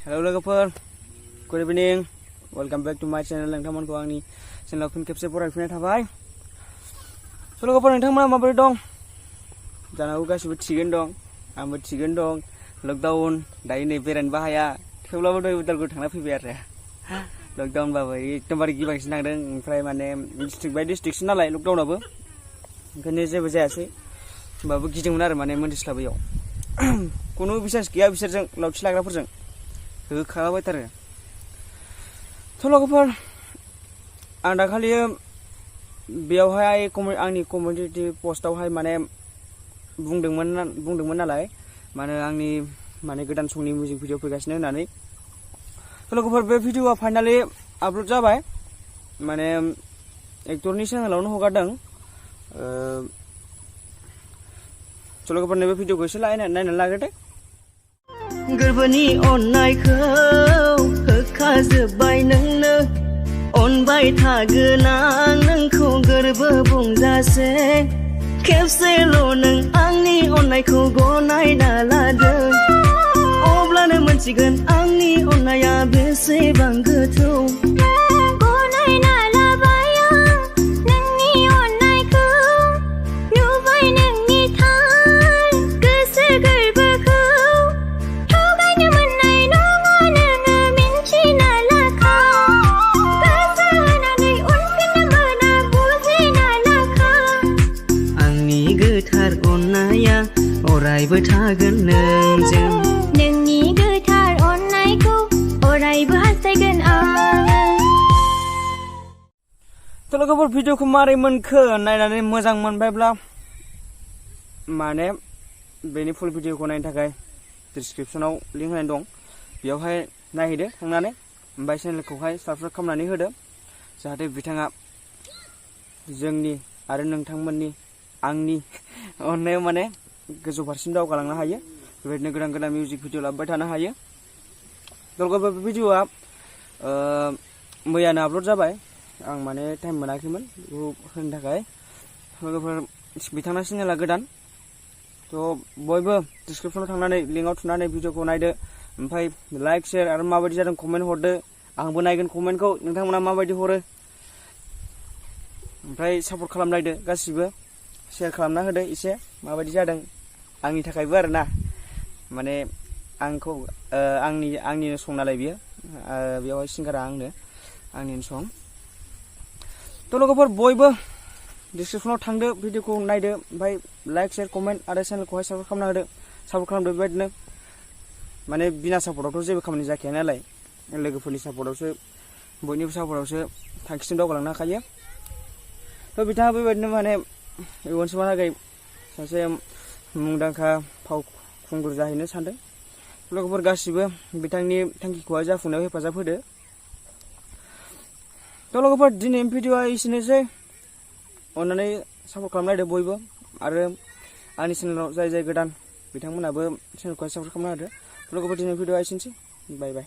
Hello लोगोफोर, good evening, welcome back to my channel. नोंथांमोनखौ आंनि चेनेलाव फिन खेबसे बरायफिननाय थाबाय। So लोगोफोर नोंथांमोना माबोरै दं? जानांगौ गासिबो थिगैनो दं, आंबो थिगैनो दं। लकडाउन दायो नै बेरायनोबो हाया, थेवब्लाबो दहाय उदालगुरि थांना फैबाय आरो। लकडाउनबाबो एकदमबारे गिबांसिन थांदों, ओमफ्राय माने डिस्ट्रिक्ट बाय डिस्ट्रिक्टसो नालाय लकडाउनाबो, ओंखायनो जेबो जायासै। होमबाबो गिदोंमोन आरो माने मोनथिस्लाबैयाव। खुनु बिसास गैया बिसोरजों लावथि लाग्राफोरजों। होखालाबायथारो। थ' लोगोफोर आं दाखालि बेयावहाय आंनि कमिउनिटि पस्टआवहाय माने बुंदोंमोन नालाय माने आंनि माने गोदान संनि मिउजिक भिडिअ फैगासिनो होननानै। थ' लोगोफोर बे भिडिअआ फाइनालि आपल'ड जाबाय, माने एक्टरनि चेनेलावनो हगारदों। थ' लोगोफोर नैबे भिडिअखौ एसे नायनानै लाग्रोदो। गोरबोनि अननायखौ होखाजोब्बाय नोंनो, अनबाय थागोन आं नोंखौ गोरबो बुंजासे। खेबसेल' नों आंनि अननायखौ गनायना लादो, अब्लानो मोनथिगोन आंनि अननाया बेसेबां गोथौ। अरायबो थागोन नोंजों, नोंनि गोथार अननायखौ अरायबो हास्थायगोन आं। थ' लोगोफोर भिडिअखौ मारै मोनखो नायनानै मोजां मोनबायब्ला माने बेनि फुल भिडिअखौ नायनो थाखाय डिसक्रिपसनाव लिंक होनाय दं, बेयावहाय नायहैदो थांनानै, ओमफ्राय चेनेलखौहाय साबस्क्राइब खालामनानै होदो, जाहाथे बिथाङा जोंनि आरो नोंथांमोननि आंनि अननायाव माने गोजौ फारसिम दावगालांनो हायो, बेबायदिनो गोदान गोदान मिउजिक भिडिअ लाबोबाय थानो हायो। लोगोफोर बे भिडिअआ मैयानो आपल'ड जाबाय, आं माने टाइम मोनाखैमोन बेखौ होनो थाखाय। लोगोफोर बिथांना चेनेला गोदान, थ' बयबो डिसक्रिपसनाव थांनानै लिंकआव थुनानै भिडिअखौ नायदो, ओमफ्राय लाइक शेयार आरो माबायदि जादों कमेन्ट हरदो, आंबो नायगोन कमेन्टखौ, नोंथांमोना माबायदि हरो। ओमफ्राय सापर्ट खालामलायदो गासिबो, शेयार खालामना होदो एसे माबायदि जादों आंनि थाखायबो आरोना, माने आंखौ आंनिनो सं नालाय बियो, बेयावहाय सिंगारा आंनिनो सं। थ' लोगोफोर बयबो डिसक्रिपसनाव थांदो, भिडिअखौ नायदो, ओमफ्राय लाइक शेयार कमेन्ट आरो चेनेलखौहाय सापर्ट खालामना होदो, सापर्ट खालामदो। बेबायदिनो माने बिना सापर्टआवथ' जेबो खामानि जाखाया नालाय, लोगोफोरनि सापर्टआवसो बयनिबो सापर्टआवसो थांखिसिम दावगालांनो हाखायो। थ' बिथाङा बेबायदिनो माने इयुनसिमहालागै सासे मुंदांखा फावखुंगुर जाहैनो सानदों। लोगोफोर गासिबो बिथांनि थांखिखौहाय जाफुंनायाव हेफाजाब होदो। थ' लोगोफोर दिनैनि भिडिअआ एसेनोसै, अननानै सापर्ट खालामलायदो बयबो, आरो आंनि चेनेलाव जाय गोदान बिथांमोनाबो चेनेलखौहाय सापर्ट खालामना होदो। लोगोफोर दिनैनि भिडिअआ एसेनोसै, बाय बाय।